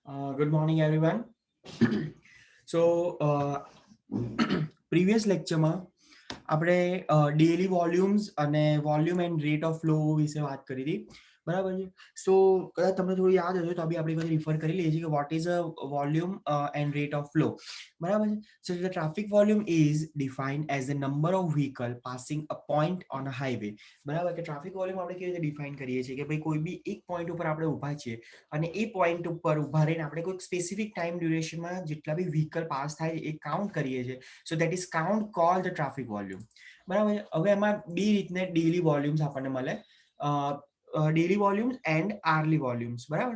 Good morning, everyone. So, previous lectureમાં આપણે daily volumes અને volume and rate of flow વિશે વાત કરી હતી, બરાબર છે. સો કદાચ તમને થોડું યાદ હશે તો બી આપણે બધું રિફર કરી લઈએ છીએ કે what is a volume and rate of flow, બરાબર છે. So the traffic volume is defined as the number of vehicle passing a point on a highway, બરાબર. કે ટ્રાફિક વોલ્યુમ આપણે કેવી રીતે ડિફાઇન કરીએ છીએ કે ભાઈ કોઈ બી એક પોઈન્ટ ઉપર આપણે ઊભા છીએ અને એ પોઈન્ટ ઉપર ઊભા રહીને આપણે કોઈ સ્પેસિફિક ટાઈમ ડ્યુરેશનમાં જેટલા બી વ્હીકલ પાસ થાય એ કાઉન્ટ કરીએ છીએ. So that is count call the traffic volume, બરાબર. હવે એમાં બે રીતને ડેલી વોલ્યુમ્સ આપણને મળે, daily volumes and hourly volumes, બરાબર.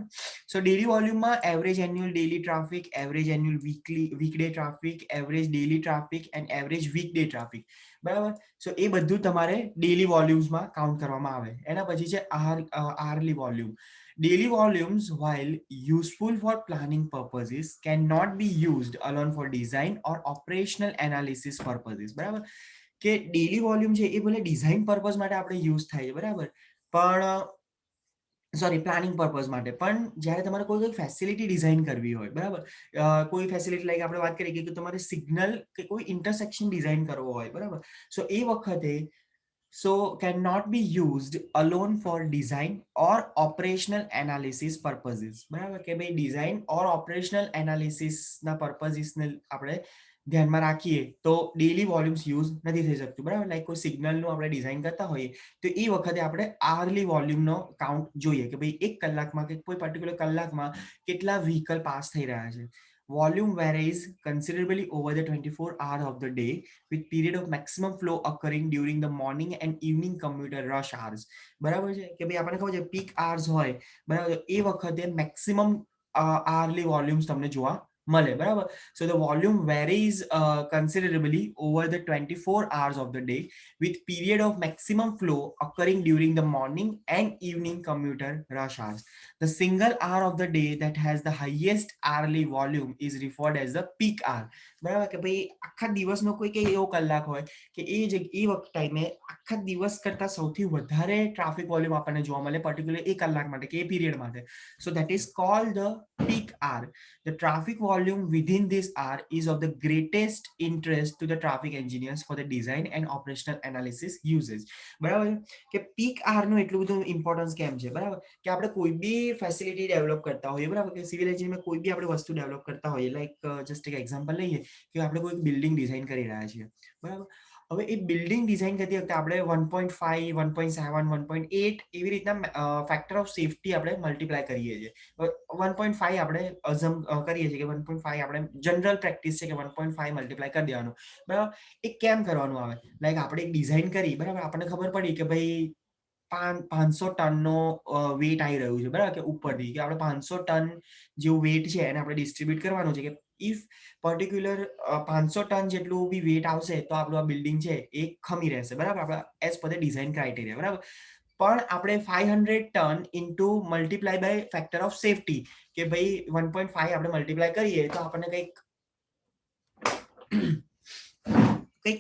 સો ડેલી વોલ્યુમમાં average annual daily traffic, average annual weekday traffic, average daily traffic and average weekday traffic, બરાબર. સો એ બધું તમારે ડેલી વોલ્યુમ્સમાં કાઉન્ટ કરવામાં આવે. એના પછી છે આર્લી volume. Daily volumes, while useful for planning purposes, cannot be used alone for design or operational analysis purposes. બરાબર કે ડેલી વોલ્યુમ છે એ ભલે ડિઝાઇન પર્પઝ માટે આપણે યુઝ થાય છે, બરાબર, પણ સોરી પ્લાનિંગ પર્પઝ માટે. પણ જ્યારે તમારે કોઈ ફેસિલિટી ડિઝાઇન કરવી હોય, બરાબર, કોઈ ફેસિલિટી લાઈક આપણે વાત કરીએ કે તમારે સિગ્નલ કે કોઈ ઇન્ટરસેક્શન ડિઝાઇન કરવો હોય, બરાબર, સો એ વખતે cannot be used alone for design or operational analysis purposes, બરાબર. કે ભાઈ ડિઝાઇન ઓર ઓપરેશનલ એનાલિસિસ ના પર્પઝિસ ને આપણે ધ્યાનમાં રાખીએ તો ડેલી વોલ્યુમ્સ યુઝ નથી થઈ શકતું, બરાબર. લાઈક કોઈ સિગ્નલનું આપણે ડિઝાઇન કરતા હોઈએ તો એ વખતે આપણે આર્લી વોલ્યુમનો કાઉન્ટ જોઈએ કે ભાઈ એક કલાકમાં કે કોઈ પર્ટિક્યુલર કલાકમાં કેટલા વ્હીકલ પાસ થઈ રહ્યા છે. Volume varies considerably over the 24 hours of the day, with period of maximum flow occurring during the morning and evening commuter rush hours. બરાબર છે કે ભાઈ આપણને ખબર છે પીક આર્સ હોય, બરાબર, એ વખતે મેક્સિમમ hourly volumes તમને જોવા મળે, બરાબર. So the volume varies considerably over the 24 hours of the day, with period of maximum flow occurring during the morning and evening commuter rush hours. The single hour of the day that has the highest hourly volume is referred as the peak hour. બરાબર કે ભાઈ આખા દિવસનો કોઈ કે એવો કલાક હોય કે એ વખત ટાઈમે આખા દિવસ કરતા સૌથી વધારે ટ્રાફિક વોલ્યુમ આપણને જોવા મળે પર્ટિક્યુલર એ કલાક માટે કે એ પીરિયડ માટે. So that is called the peak hour. The traffic volume within this hour is of the greatest interest to the traffic engineers for the design and operational analysis uses. બરાબર કે peak R નું એટલું બધું importance કેમ છે, બરાબર, કે આપણે કોઈ બી ફેસિલિટી ડેવલપ કરતા હોઈએ, બરાબર, કે સિવિલ એન્જિનિયરમાં કોઈ બી આપણે વસ્તુ ડેવલપ કરતા હોઈએ, લાઈક જસ્ટ એક એક્ઝામ્પલ લઈએ કે આપણે કોઈ બિલ્ડિંગ ડિઝાઇન કરી રહ્યા છીએ, બરાબર. હવે એ બિલ્ડિંગ ડિઝાઇન કરતી વખતે આપણે 1.5, 1.7, 1.8 એવી રીતના ફેક્ટર ઓફ સેફટી આપણે મલ્ટીપ્લાય કરીએ છીએ. 1.5 આપણે અઝમ કરીએ છીએ કે 1.5 આપણે જનરલ પ્રેક્ટિસ છે કે 1.5 મલ્ટીપ્લાય કરી દેવાનું, બરાબર. એ કેમ કરવાનું આવે, લાઈક આપણે એક ડિઝાઇન કરી, બરાબર, આપણને ખબર પડી કે ભાઈ 500 ટનનો વેટ આવી રહ્યું છે, બરાબર, કે ઉપરથી કે આપણે 500 ટન જેવું વેટ છે એને આપણે ડિસ્ટ્રીબ્યુટ કરવાનું છે કે ઇફ પર્ટિક્યુલર 500 ટન જેટલું બી વેટ આવશે તો આપણું આ બિલ્ડિંગ છે એ ખમી રહેશે, બરાબર, આપણા as per the design criteria, બરાબર. પણ આપણે 500 ton into multiply by factor of safety કે ભાઈ 1.5 આપણે મલ્ટીપ્લાય કરીએ તો આપણને કંઈક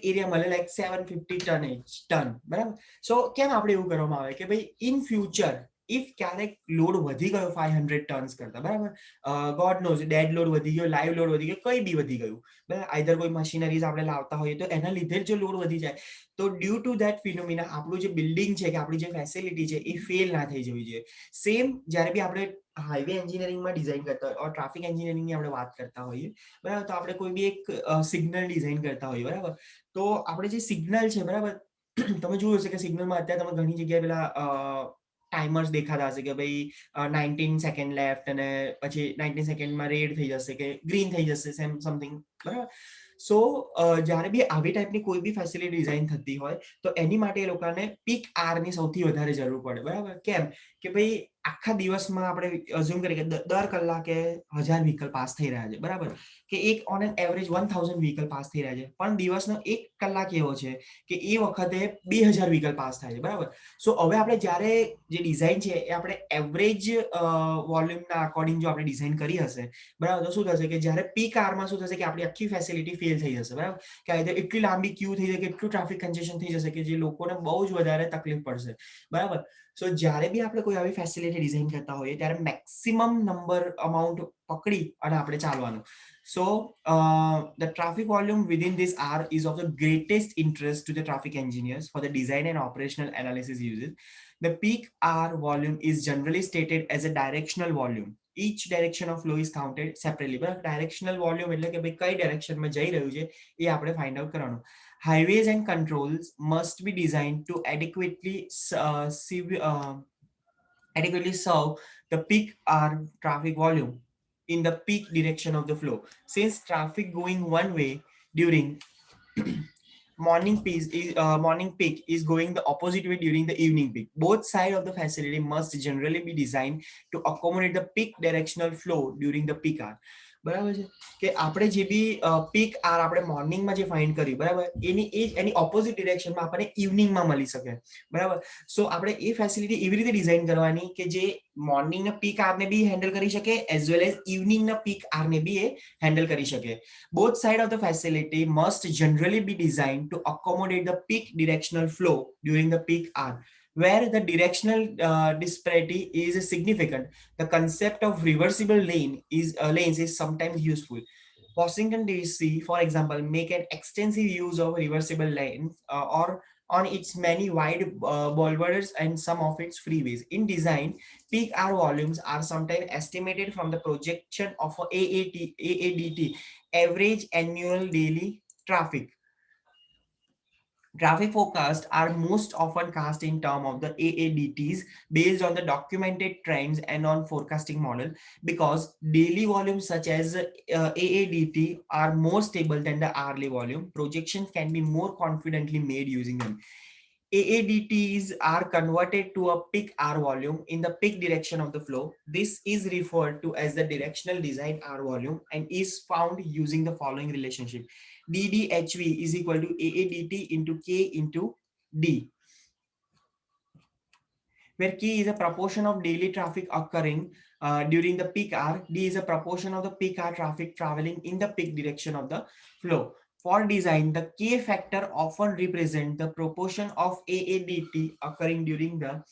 એરિયા મળે લાઈક 750 ટન, બરાબર. સો કેમ આપણે એવું કરવામાં આવે કે ભાઈ ઇન ફ્યુચર ઇફ ક્યારેક લોડ વધી ગયો 500 ટન્સ કરતા, બરાબર, ગોડ નોઝ ડેડ લોડ વધી ગયો, લાઈવ લોડ વધી ગયો, કઈ બી વધી ગયું, બરાબર, આઈધર કોઈ મશીનરીઝ આપણે લાવતા હોઈએ તો એના લીધે જો લોડ વધી જાય તો ડ્યુ ટુ ધેટ ફિનોમિના આપણું જે બિલ્ડિંગ છે કે આપણી જે ફેસિલિટી છે એ ફેલ ના થઈ જવી જોઈએ. સેમ જ્યારે બી આપણે હાઈવે એન્જિનિયરિંગમાં ડિઝાઇન કરતા હોય ટ્રાફિક એન્જિનિયરિંગની આપણે વાત કરતા હોઈએ, બરાબર, તો આપણે કોઈ બી એક સિગ્નલ ડિઝાઇન કરતા હોઈએ, બરાબર, તો આપણે જે સિગ્નલ છે, બરાબર, તમે જોયું હશે કે સિગ્નલમાં અત્યારે તમે ઘણી જગ્યાએ પેલા ટાઈમર્સ દેખાતા હશે કે ભાઈ 19 સેકન્ડ લેફ્ટ અને પછી 19 સેકન્ડમાં રેડ થઈ જશે કે ગ્રીન થઈ જશે સમથિંગ, બરાબર. સો જ્યારે બી આવી ટાઈપની કોઈ બી ફેસિલિટી ડિઝાઇન થતી હોય તો એની માટે એ લોકોને પીક આરની સૌથી વધારે જરૂર પડે, બરાબર. કેમ કે ભાઈ આખા દિવસમાં આપણે અઝ્યુમ કરીએ કે દર કલાકે 1000 વ્હીકલ પાસ થઈ રહ્યા છે, બરાબર, કે એક on an average 1000 vehicle pass થઈ રહ્યા છે, પણ દિવસનો એક કલાક એવો છે કે એ વખતે 2000 વ્હીકલ પાસ થાય છે, બરાબર. સો હવે આપણે જ્યારે જે ડિઝાઇન છે એ આપણે એવરેજ વોલ્યુમના અકોર્ડિંગ જો આપણે ડિઝાઇન કરી હશે, બરાબર, તો શું થશે કે જ્યારે પીક આરમાં શું થશે કે આપણી આખી ફેસિલિટી ફેલ થઈ જશે, બરાબર, કે આઈધર એટલી લાંબી ક્યુ થઈ જાય કે એટલું ટ્રાફિક કન્જેશન થઈ જશે કે જે લોકોને બહુ જ વધારે તકલીફ પડશે, બરાબર. સો જ્યારે બી આપણે કોઈ આવી ફેસિલિટી ડિઝાઇન કરતા હોઈએ ત્યારે મેક્સિમમ નંબર અમાઉન્ટ પકડી અને આપણે ચાલવાનું. So the traffic volume within this R is of the greatest interest to the traffic engineers for the design and operational analysis uses. The peak R volume is generally stated as a directional volume. Each direction of flow is counted separately. But directional volume એટલે કે ભાઈ કઈ direction માં જઈ રહ્યું છે એ આપણે find out કરવાનું. Highways and controls must be designed to adequately serve the peak R traffic volume in the peak direction of the flow. Since traffic going one way during morning peak is going the opposite way during the evening peak, both sides of the facility must generally be designed to accommodate the peak directional flow during the peak hour. બરાબર છે કે આપણે જે બી peak R આપણે મોર્નિંગમાં જે find કર્યું, બરાબર, એની opposite ડિરેક્શનમાં આપણને ઇવનિંગમાં મળી શકે, બરાબર. સો આપણે એ ફેસિલિટી એવી રીતે ડિઝાઇન કરવાની કે જે મોર્નિંગના પીક આરને બી હેન્ડલ કરી શકે એઝ વેલ એઝ ઇવનિંગના પીક આરને બી એ હેન્ડલ કરી શકે. Both sides of the facility must generally be designed to accommodate the peak directional flow during the peak hour. Where the directional disparity is significant, the concept of reversible lanes is sometimes useful. Washington DC, for example, make an extensive use of reversible lanes or on its many wide boulevards and some of its freeways. In design, peak hour volumes are sometimes estimated from the projection of AADT, average annual daily traffic. Traffic forecasts are most often cast in terms of the AADTs based on the documented trends and on forecasting model, because daily volumes such as AADT are more stable than the hourly volume. Projections can be more confidently made using them. AADTs are converted to a peak R volume in the peak direction of the flow. This is referred to as the directional design R volume and is found using the following relationship. DDHV is equal to AADT into K into D, where K is a proportion of daily traffic occurring during the peak hour. D is a proportion of the peak hour traffic traveling in the peak direction of the flow. For design, the K factor often represents the proportion of AADT occurring during the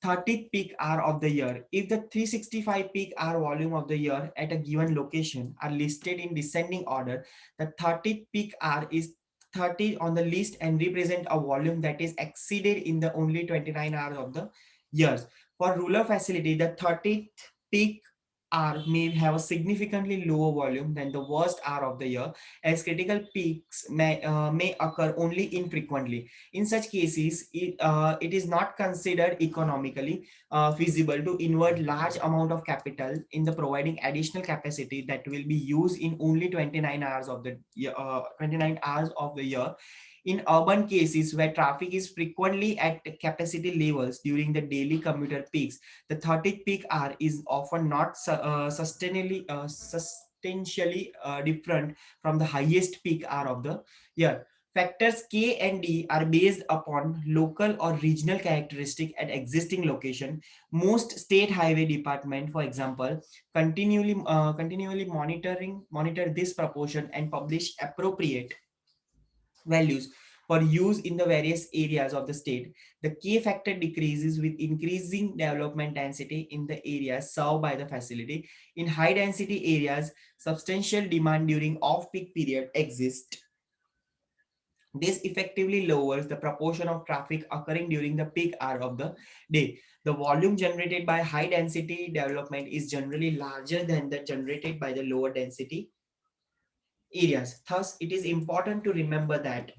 30th peak hour of the year. If the 365 peak hour volume of the year at a given location are listed in descending order, the 30th peak hour is 30 on the list and represent a volume that is exceeded in the only 29 hours of the years. For rural facility, the 30th peak hour may have a significantly lower volume than the worst hour of the year, as critical peaks may occur only infrequently. In such cases, it is not considered economically feasible to invert large amount of capital in the providing additional capacity that will be used in only 29 hours of the year, 29 hours of the year. In urban cases where traffic is frequently at capacity levels during the daily commuter peaks, the 30th peak hour is often not substantially different from the highest peak hour of the year. Factors K and D are based upon local or regional characteristic at existing location. Most state highway department, for example, continually monitor this proportion and publish appropriate values for use in the various areas of the state. The K factor decreases with increasing development density in the areas served by the facility. In high density areas, substantial demand during off-peak period exists. This effectively lowers the proportion of traffic occurring during the peak hour of the day. The volume generated by high density development is generally larger than the generated by the lower density areas. Thus, it is important to remember that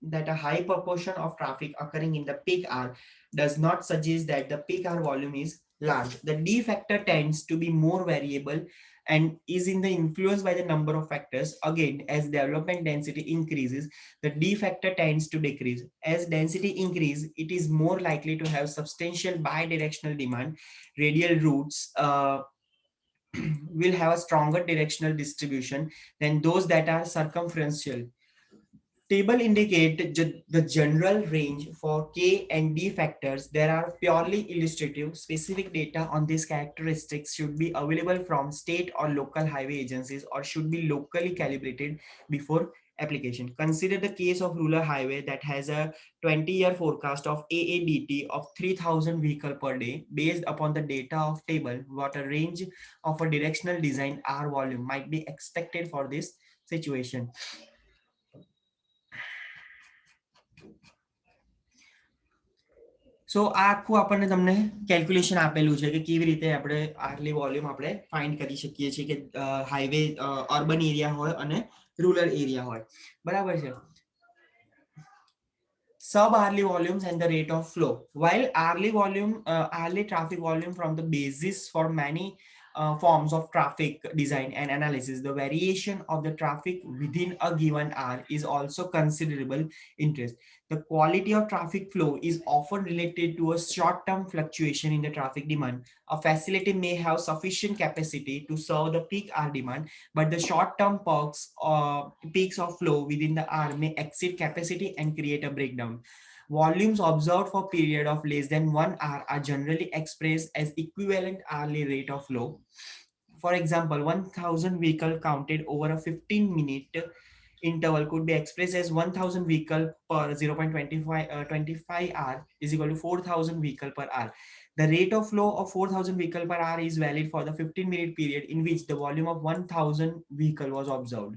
that a high proportion of traffic occurring in the peak hour does not suggest that the peak hour volume is large. The D factor tends to be more variable and is in the influence by the number of factors. Again, as development density increases, the D factor tends to decrease. As density increase, it is more likely to have substantial bidirectional demand. Radial routes will have a stronger directional distribution than those that are circumferential. Table indicate the general range for K and D factors. There are purely illustrative. Specific data on these characteristics should be available from state or local highway agencies or should be locally calibrated before application. Consider the case of rural highway that has a 20-year forecast of AADT of 3000 vehicle per day. Based upon the data of table, what a range of a directional design R volume might be expected for this situation. સો આ આખું આપણને તમને calculation આપેલું છે કે કેવી રીતે આપણે આરલી વોલ્યુમ આપણે ફાઇન્ડ કરી શકીએ છીએ કે હાઈવે અર્બન એરિયા હોય અને રૂરલ એરિયા હોય બરાબર છે. Sub hourly volumes and the rate of flow. While hourly traffic volume from the basis for many forms of traffic design and analysis, the variation of the traffic within a given hour is also considerable interest. The quality of traffic flow is often related to a short-term fluctuation in the traffic demand. A facility may have sufficient capacity to serve the peak hour demand, but the short-term peaks of flow within the hour may exceed capacity and create a breakdown. Volumes observed for period of less than 1 hour are generally expressed as equivalent hourly rate of flow. For example, 1000 vehicle counted over a 15-minute interval could be expressed as 1000 vehicle per 0.25 hour is equal to 4000 vehicle per hour. The rate of flow of 4000 vehicle per hour is valid for the 15-minute period in which the volume of 1000 vehicle was observed.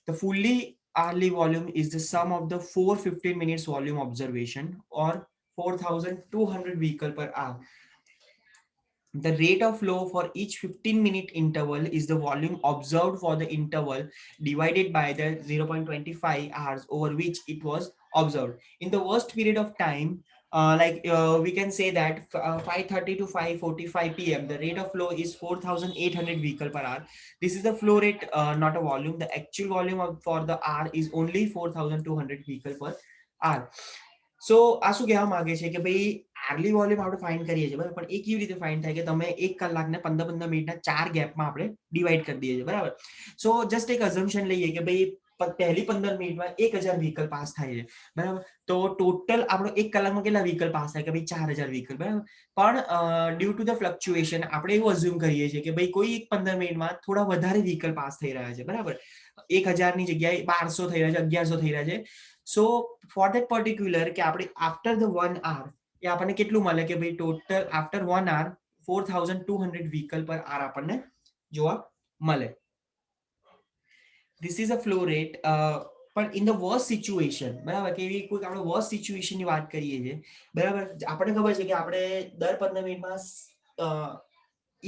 The fully hourly volume is the sum of the 4 15 minutes volume observation or 4200 vehicle per hour. The rate of flow for each 15-minute interval is the volume observed for the interval divided by the 0.25 hours over which it was observed. In the worst period of time, we can say that 5:30 to 5:45 p.m. the rate of flow is 4800 vehicle per hour. This is the flow rate, not a volume. The actual volume for the hour is only 4200 vehicle per hour. સો આ શું કહેવા માંગે છે કે ભાઈ આર્લી volume આપણે find કરીએ છીએ બરાબર, પણ એ કેવી રીતે ફાઇન્ડ થાય કે તમે 1 કલાકને 15 મિનિટના 4 ગેપમાં આપણે ડિવાઈડ કરી દઈએ છીએ બરાબર. સો જસ્ટ એક અઝમ્પશન લઈએ કે ભાઈ પહેલી 15 મિનિટમાં 1000 વ્હીકલ પાસ થાય છે બરાબર, તો ટોટલ આપણો 1 કલાકમાં કેટલા વ્હીકલ પાસ થાય કે ભાઈ 4000 વ્હીકલ બરાબર. પણ ડ્યુ ટુ ધ ફ્લક્ચ્યુએશન આપણે એવું અઝ્યુમ કરીએ છીએ કે ભાઈ કોઈ એક 15 મિનિટમાં થોડા વધારે વ્હીકલ પાસ થઈ રહ્યા છે બરાબર, 1000 ની જગ્યાએ 1200 થઈ રહ્યા છે, 1100 થઈ રહ્યા છે. સો ફોર ધેટ પર્ટિક્યુલર કે આપણે આફ્ટર ધ 1 hour એ આપણને કેટલું મળે કે ભાઈ ટોટલ આફ્ટર 1 hour 4200 વ્હીકલ પર આર આપણને જોવા મળે. This is a flow rate. પણ ઇન ધ વર્સ્ટ સિચ્યુએશન બરાબર, કે એવી કોઈક આપણે વર્સ્ટ સિચ્યુએશનની વાત કરીએ છીએ બરાબર, આપણને ખબર છે કે આપણે દર 15 મિનિટમાં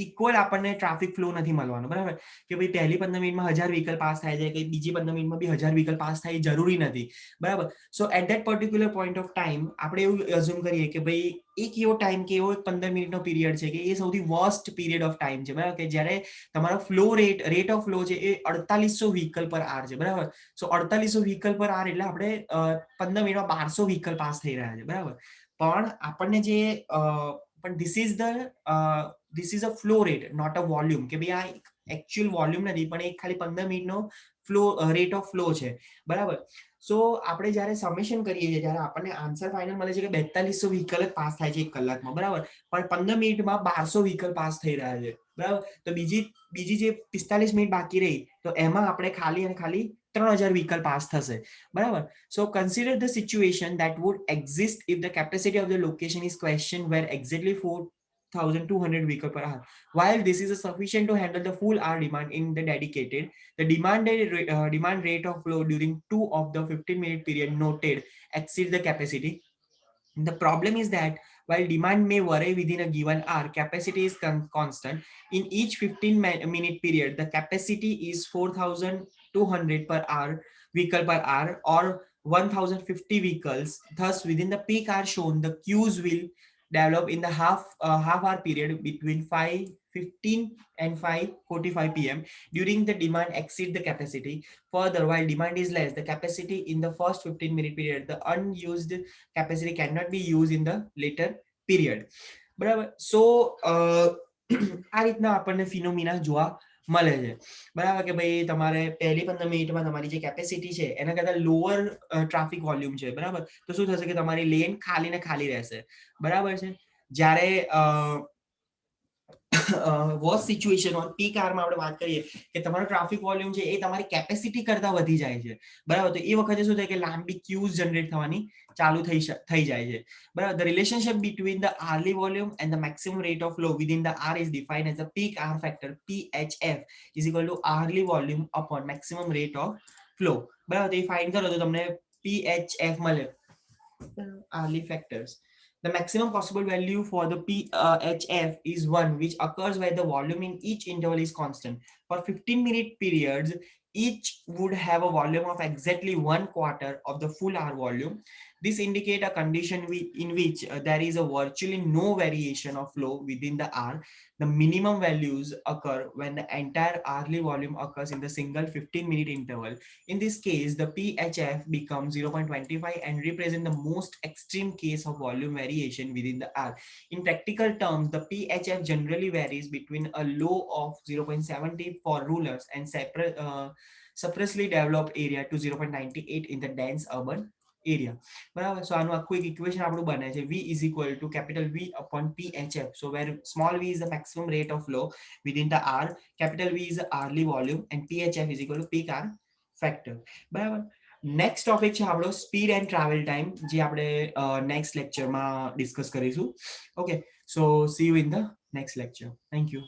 ઇક્વલ આપણને ટ્રાફિક ફ્લો નથી મળવાનો બરાબર, કે ભાઈ પહેલી 15 મિનિટમાં 1000 વ્હીકલ પાસ થાય છે કે બીજી 15 મિનિટમાં બી 1000 વ્હીકલ પાસ થાય જરૂરી નથી બરાબર. So at that particular point of time આપણે એવું અઝ્યુમ કરીએ કે ભાઈ એક એવો ટાઈમ કે એવો 15 મિનિટનો પીરિયડ છે કે એ સૌથી વર્સ્ટ પીરિયડ ઓફ ટાઈમ છે બરાબર, કે જ્યારે તમારો ફ્લો રેટ ઓફ ફ્લો છે એ 4800 વ્હીકલ પર આર છે બરાબર. સો 4800 વ્હીકલ પર આર એટલે આપણે 15 મિનિટમાં 1200 વ્હીકલ પાસ થઈ રહ્યા છે બરાબર. પણ આપણને જે પણ this is a flow rate not a volume, કે ભાઈ આ એકચ્યુઅલ વોલ્યુમ નથી પણ એક ખાલી 15 મિનિટનો ફ્લો રેટ ઓફ ફ્લો છે બરાબર. સો આપણે જ્યારે સમેશન કરીએ છીએ ત્યારે આપણને આન્સર ફાઇનલ મળે છે કે 4200 વ્હીકલ જ પાસ થાય છે 1 કલાકમાં બરાબર, પણ 15 મિનિટમાં 1200 વ્હીકલ પાસ થઈ રહ્યા છે બરાબર. તો બીજી જે 45 મિનિટ બાકી રહી તો એમાં આપણે ખાલી અને ખાલી 3000 વ્હીકલ પાસ થશે બરાબર. So consider the situation that would exist if the capacity of the location is questioned where exactly 4200 vehicle per hour. While this is sufficient to handle the full hour demand in the dedicated, the demand rate of flow during 2 of the 15-minute period noted exceeds the capacity. The problem is that while demand may vary within a given hour, capacity is constant. In each 15-minute period, the capacity is 4200 per hour vehicle per hour or 1050 vehicles. Thus, within the peak hour shown, the queues will develop in the half hour period between 5:15 and 5:45 p.m. during the demand exceed the capacity. Further, while demand is less, the capacity in the first 15-minute period, the unused capacity cannot be used in the later period. બરાબર. સો આ રીતના આપણને phenomena જોવા મળે છે, બરાબર, કે ભાઈ તમારે પહેલી 15 મિનિટમાં તમારી જે કેપેસિટી છે એના કરતા લોઅર ટ્રાફિક વોલ્યુમ છે, બરાબર, તો શું થશે કે તમારી લેન ખાલી ને ખાલી રહેશે, બરાબર છે. જ્યારે વર્સ્ટ સિચ્યુએશન ઓર પીક આવરમાં આપણે વાત કરીએ કે તમારો ટ્રાફિક વોલ્યુમ છે એ તમારી કેપેસિટી કરતા વધી જાય છે, બરાબર, તો એ વખતે શું થાય કે લાંબી ક્યુઝ જનરેટ થવાની ચાલુ થઈ જાય છે, બરાબર. The relationship between the hourly volume and the maximum rate of flow within the hour is defined as the peak hour factor PHF is equal to hourly volume upon maximum rate of flow, બરાબર. તો એ find કરો તો તમને PHF મળે, hourly factors. The maximum possible value for the PHF is 1, which occurs where the volume in each interval is constant. For 15-minute periods, each would have a volume of exactly 1/4 of the full hour volume. This indicates a condition in which there is a virtually no variation of flow within the hour. The minimum values occur when the entire hourly volume occurs in the single 15-minute interval. In this case, the PHF becomes 0.25 and represent the most extreme case of volume variation within the hour. In practical terms, the PHF generally varies between a low of 0.70 for rulers and suppressively developed area to 0.98 in the dense urban area, બરાબર. સો આનું આખું એક equation આપણું બને છે V is equal to capital V upon PHF, so where small v is the maximum rate of flow within the hour, capital V is the hourly volume and PHF is equal to peak hour factor, બરાબર. Next topic છે આપણો speed and travel time, જે આપણે next લેક્ચરમાં discuss કરીશું. Okay, so C you in the next lecture. Thank you.